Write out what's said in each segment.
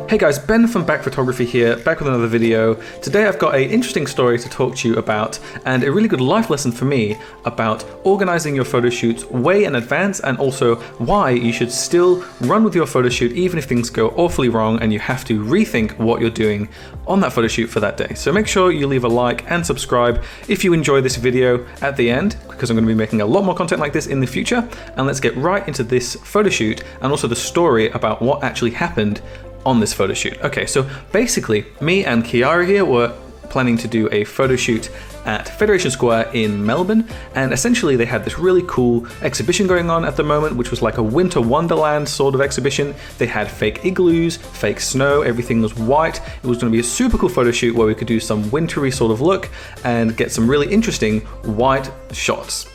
Hey guys, Ben from Bach Photography here, back with another video. Today I've got an interesting story to talk to you about and a really good life lesson for me about organizing your photo shoots way in advance and also why you should still run with your photo shoot even if things go awfully wrong and you have to rethink what you're doing on that photo shoot for that day. So make sure you leave a like and subscribe if you enjoy this video at the end, because I'm going to be making a lot more content like this in the future. And let's get right into this photo shoot and also the story about what actually happened on this photo shoot. Okay, so basically me and Kiara here were planning to do a photo shoot at Federation Square in Melbourne, and essentially they had this really cool exhibition going on at the moment, which was like a winter wonderland sort of exhibition. They had fake igloos, fake snow, everything was white. It was going to be a super cool photo shoot where we could do some wintry sort of look and get some really interesting white shots.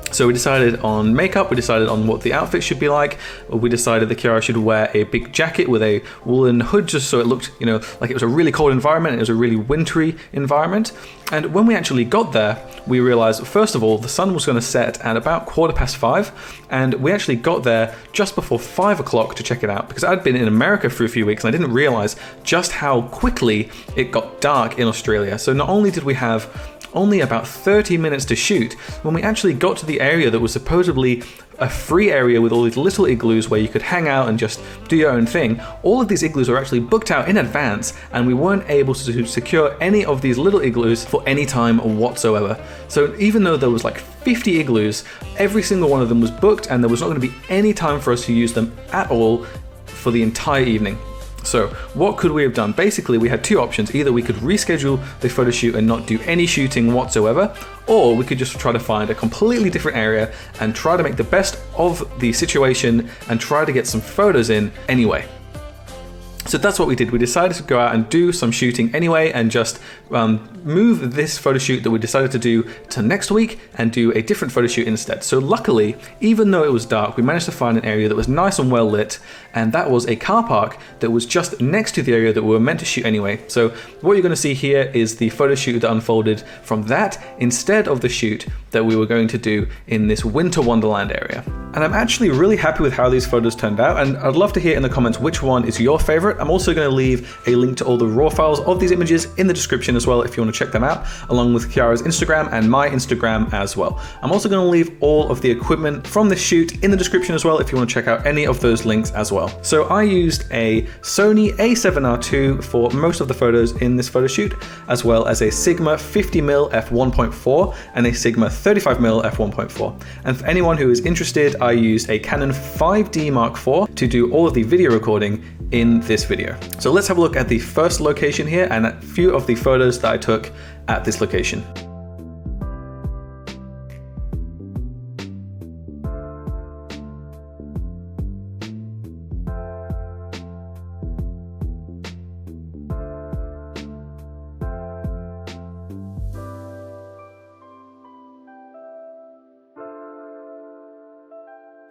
So we decided on makeup, we decided on what the outfit should be like. We decided that Kiara should wear a big jacket with a woolen hood just so it looked, like it was a really cold environment, it was a really wintry environment. And when we actually got there, we realized, first of all, the sun was going to set at about 5:15, and we actually got there just before 5 o'clock to check it out, because I'd been in America for a few weeks and I didn't realize just how quickly it got dark in Australia. So not only did we have only about 30 minutes to shoot, when we actually got to the area that was supposedly a free area with all these little igloos where you could hang out and just do your own thing, all of these igloos were actually booked out in advance and we weren't able to secure any of these little igloos for any time whatsoever. So even though there was like 50 igloos, every single one of them was booked and there was not going to be any time for us to use them at all for the entire evening. So what could we have done? Basically, we had two options. Either we could reschedule the photo shoot and not do any shooting whatsoever, or we could just try to find a completely different area and try to make the best of the situation and try to get some photos in anyway. So that's what we did. We decided to go out and do some shooting anyway and just move this photo shoot that we decided to do to next week and do a different photo shoot instead. So luckily, even though it was dark, we managed to find an area that was nice and well lit, and that was a car park that was just next to the area that we were meant to shoot anyway. So what you're going to see here is the photo shoot that unfolded from that instead of the shoot that we were going to do in this winter wonderland area. And I'm actually really happy with how these photos turned out, and I'd love to hear in the comments which one is your favorite. I'm also going to leave a link to all the raw files of these images in the description as well if you want to check them out, along with Kiara's Instagram and my Instagram as well. I'm also going to leave all of the equipment from this shoot in the description as well if you want to check out any of those links as well. So I used a Sony a7R II for most of the photos in this photo shoot, as well as a Sigma 50mm f1.4 and a Sigma 35mm f1.4. And for anyone who is interested, I used a Canon 5D Mark IV to do all of the video recording in this video. So let's have a look at the first location here and a few of the photos that I took at this location.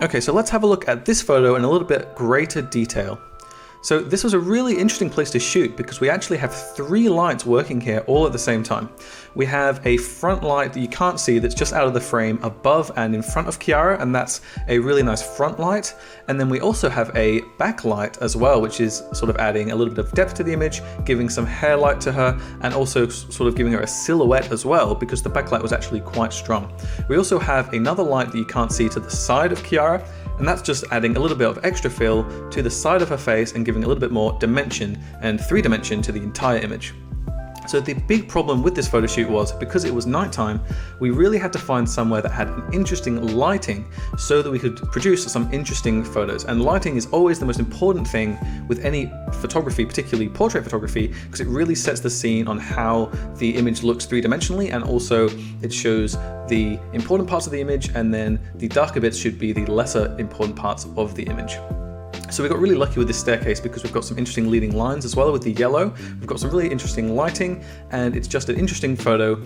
Okay, so let's have a look at this photo in a little bit greater detail. So this was a really interesting place to shoot because we actually have three lights working here all at the same time. We have a front light that you can't see that's just out of the frame above and in front of Kiara, and that's a really nice front light. And then we also have a backlight as well, which is sort of adding a little bit of depth to the image, giving some hair light to her, and also sort of giving her a silhouette as well because the backlight was actually quite strong. We also have another light that you can't see to the side of Kiara, and that's just adding a little bit of extra fill to the side of her face and giving a little bit more dimension and 3D to the entire image. So the big problem with this photo shoot was, because it was nighttime, we really had to find somewhere that had an interesting lighting so that we could produce some interesting photos. And lighting is always the most important thing with any photography, particularly portrait photography, because it really sets the scene on how the image looks three-dimensionally, and also it shows the important parts of the image, and then the darker bits should be the lesser important parts of the image. So we got really lucky with this staircase because we've got some interesting leading lines as well with the yellow. We've got some really interesting lighting, and it's just an interesting photo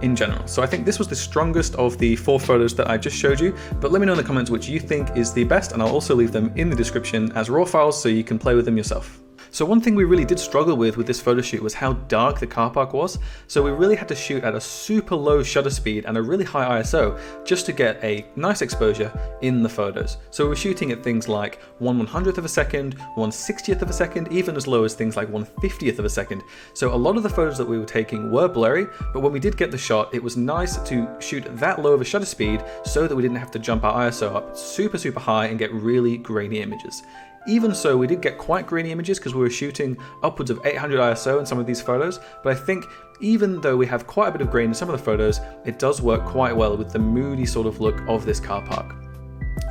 in general. So I think this was the strongest of the four photos that I just showed you, but let me know in the comments which you think is the best, and I'll also leave them in the description as raw files so you can play with them yourself. So one thing we really did struggle with this photo shoot was how dark the car park was. So we really had to shoot at a super low shutter speed and a really high ISO just to get a nice exposure in the photos. So we were shooting at things like 1/100th of a second, 1/60th of a second, even as low as things like 1/50th of a second. So a lot of the photos that we were taking were blurry, but when we did get the shot, it was nice to shoot that low of a shutter speed so that we didn't have to jump our ISO up super high and get really grainy images. Even so, we did get quite grainy images because we were shooting upwards of 800 ISO in some of these photos, but I think even though we have quite a bit of grain in some of the photos, it does work quite well with the moody sort of look of this car park.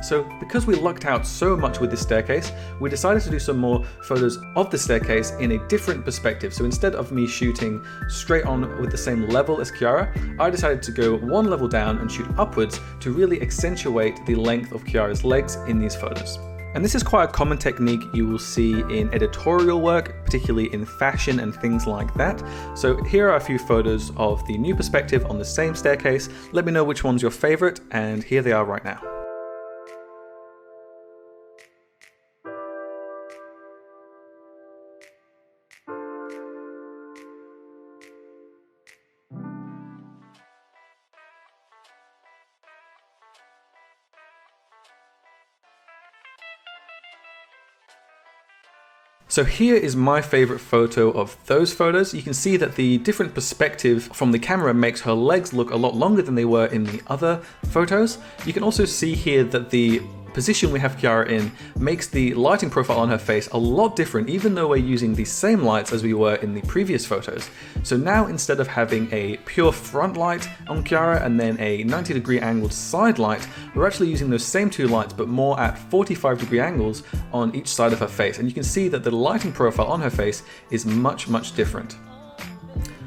So because we lucked out so much with this staircase, we decided to do some more photos of the staircase in a different perspective. So instead of me shooting straight on with the same level as Chiara, I decided to go one level down and shoot upwards to really accentuate the length of Chiara's legs in these photos. And this is quite a common technique you will see in editorial work, particularly in fashion and things like that. So here are a few photos of the new perspective on the same staircase. Let me know which one's your favorite, and here they are right now. So here is my favorite photo of those photos. You can see that the different perspective from the camera makes her legs look a lot longer than they were in the other photos. You can also see here that the position we have Chiara in makes the lighting profile on her face a lot different, even though we're using the same lights as we were in the previous photos. So now instead of having a pure front light on Chiara and then a 90-degree angled side light, we're actually using those same two lights but more at 45-degree angles on each side of her face. And you can see that the lighting profile on her face is much different.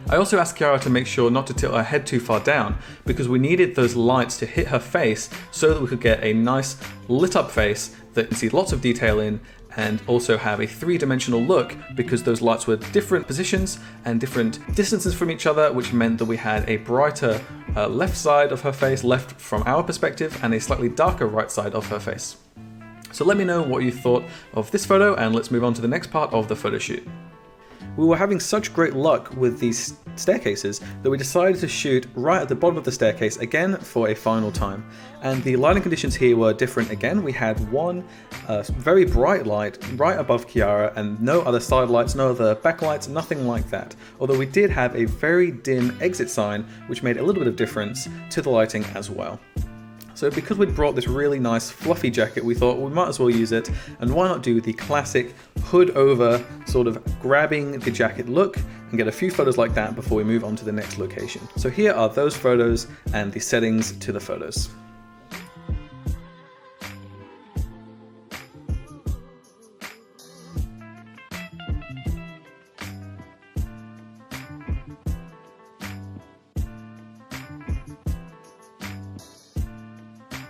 I also asked Chiara to make sure not to tilt her head too far down because we needed those lights to hit her face so that we could get a nice lit up face that you can see lots of detail in and also have a three-dimensional look because those lights were different positions and different distances from each other, which meant that we had a brighter left side of her face, left from our perspective, and a slightly darker right side of her face. So let me know what you thought of this photo, and let's move on to the next part of the photo shoot. We were having such great luck with these staircases that we decided to shoot right at the bottom of the staircase again for a final time. And the lighting conditions here were different again. We had one very bright light right above Chiara and no other side lights, no other backlights, nothing like that. Although we did have a very dim exit sign, which made a little bit of difference to the lighting as well. So because we'd brought this really nice fluffy jacket, we thought we might as well use it, and why not do the classic hood over sort of grabbing the jacket look and get a few photos like that before we move on to the next location. So here are those photos and the settings to the photos.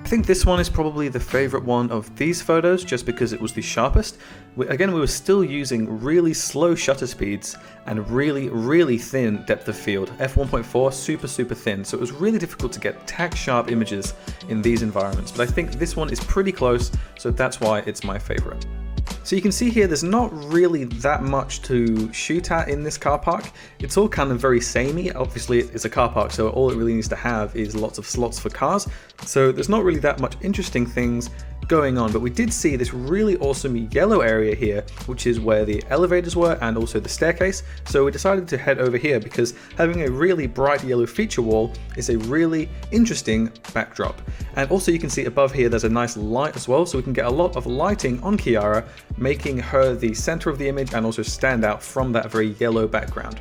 I think this one is probably the favorite one of these photos just because it was the sharpest. Again, we were still using really slow shutter speeds and really thin depth of field. f1.4, super thin, so it was really difficult to get tack sharp images in these environments, but I think this one is pretty close, so that's why it's my favorite. So you can see here there's not really that much to shoot at in this car park. It's all kind of very samey. Obviously it's a car park, so all it really needs to have is lots of slots for cars. So there's not really that much interesting things going on, but we did see this really awesome yellow area here, which is where the elevators were and also the staircase. So we decided to head over here because having a really bright yellow feature wall is a really interesting backdrop. And also you can see above here there's a nice light as well, so we can get a lot of lighting on Chiara, making her the center of the image and also stand out from that very yellow background.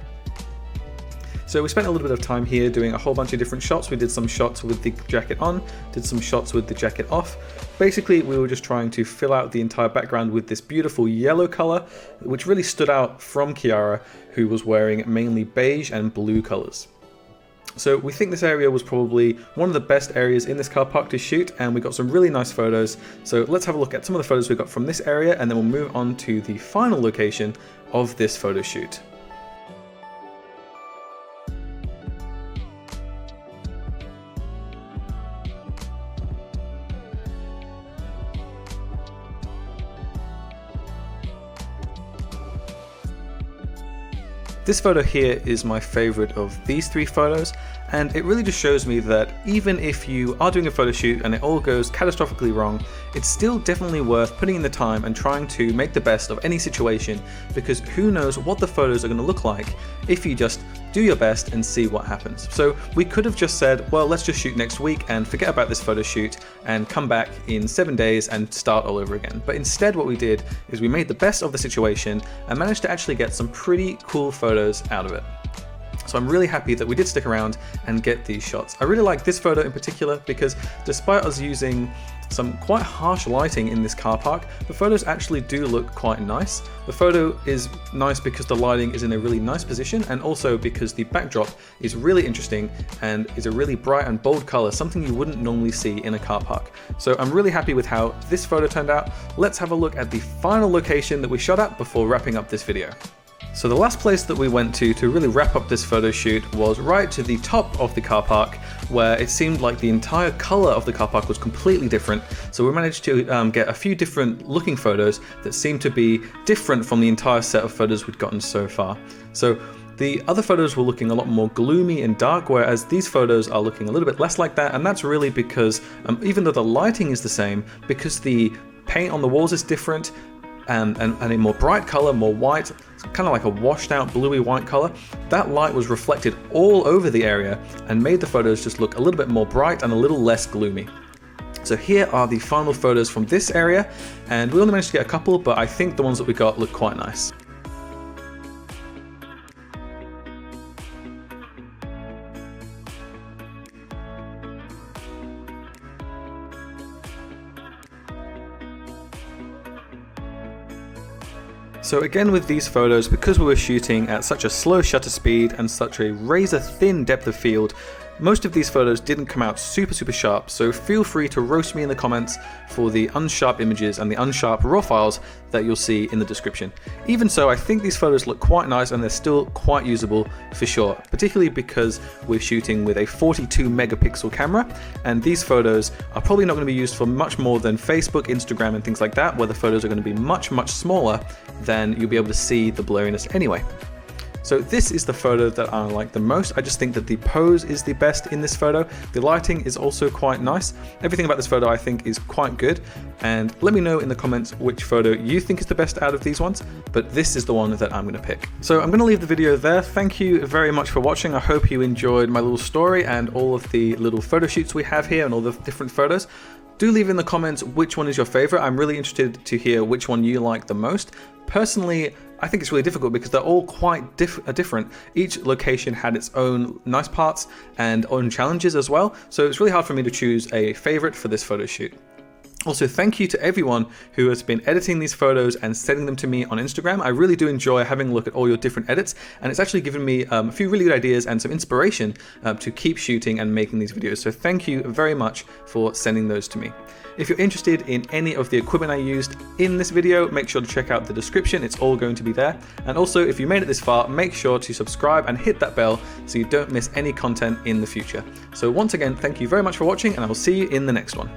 So we spent a little bit of time here doing a whole bunch of different shots. We did some shots with the jacket on, did some shots with the jacket off. Basically, we were just trying to fill out the entire background with this beautiful yellow color, which really stood out from Chiara, who was wearing mainly beige and blue colors. So we think this area was probably one of the best areas in this car park to shoot, and we got some really nice photos. So let's have a look at some of the photos we got from this area, and then we'll move on to the final location of this photo shoot. This photo here is my favorite of these 3 photos, and it really just shows me that even if you are doing a photo shoot and it all goes catastrophically wrong, it's still definitely worth putting in the time and trying to make the best of any situation, because who knows what the photos are going to look like if you just do your best and see what happens. So we could have just said, well, let's just shoot next week and forget about this photo shoot and come back in 7 days and start all over again. But instead what we did is we made the best of the situation and managed to actually get some pretty cool photos out of it. So I'm really happy that we did stick around and get these shots. I really like this photo in particular because despite us using some quite harsh lighting in this car park, the photos actually do look quite nice. The photo is nice because the lighting is in a really nice position, and also because the backdrop is really interesting and is a really bright and bold color, something you wouldn't normally see in a car park. So I'm really happy with how this photo turned out. Let's have a look at the final location that we shot at before wrapping up this video. So the last place that we went to really wrap up this photo shoot was right to the top of the car park, where it seemed like the entire color of the car park was completely different. So we managed to get a few different looking photos that seemed to be different from the entire set of photos we'd gotten so far. So the other photos were looking a lot more gloomy and dark, whereas these photos are looking a little bit less like that, and that's really because even though the lighting is the same, because the paint on the walls is different, and a more bright color, more white, kind of like a washed out bluey white color, that light was reflected all over the area and made the photos just look a little bit more bright and a little less gloomy. So here are the final photos from this area, and we only managed to get a couple, but I think the ones that we got look quite nice. So again with these photos, because we were shooting at such a slow shutter speed and such a razor thin depth of field, most of these photos didn't come out super sharp, so feel free to roast me in the comments for the unsharp images and the unsharp raw files that you'll see in the description. Even so, I think these photos look quite nice and they're still quite usable for sure, particularly because we're shooting with a 42 megapixel camera, and these photos are probably not going to be used for much more than Facebook, Instagram and things like that, where the photos are going to be much smaller than you'll be able to see the blurriness anyway. So this is the photo that I like the most. I just think that the pose is the best in this photo. The lighting is also quite nice. Everything about this photo I think is quite good, and let me know in the comments which photo you think is the best out of these ones, but this is the one that I'm going to pick. So I'm going to leave the video there. Thank you very much for watching. I hope you enjoyed my little story and all of the little photo shoots we have here and all the different photos. Do leave in the comments which one is your favorite. I'm really interested to hear which one you like the most. Personally, I think it's really difficult because they're all quite different. Each location had its own nice parts and own challenges as well. So it's really hard for me to choose a favorite for this photo shoot. Also, thank you to everyone who has been editing these photos and sending them to me on Instagram. I really do enjoy having a look at all your different edits, and it's actually given me a few really good ideas and some inspiration to keep shooting and making these videos. So thank you very much for sending those to me. If you're interested in any of the equipment I used in this video, make sure to check out the description. It's all going to be there. And also, if you made it this far, make sure to subscribe and hit that bell so you don't miss any content in the future. So once again, thank you very much for watching, and I will see you in the next one.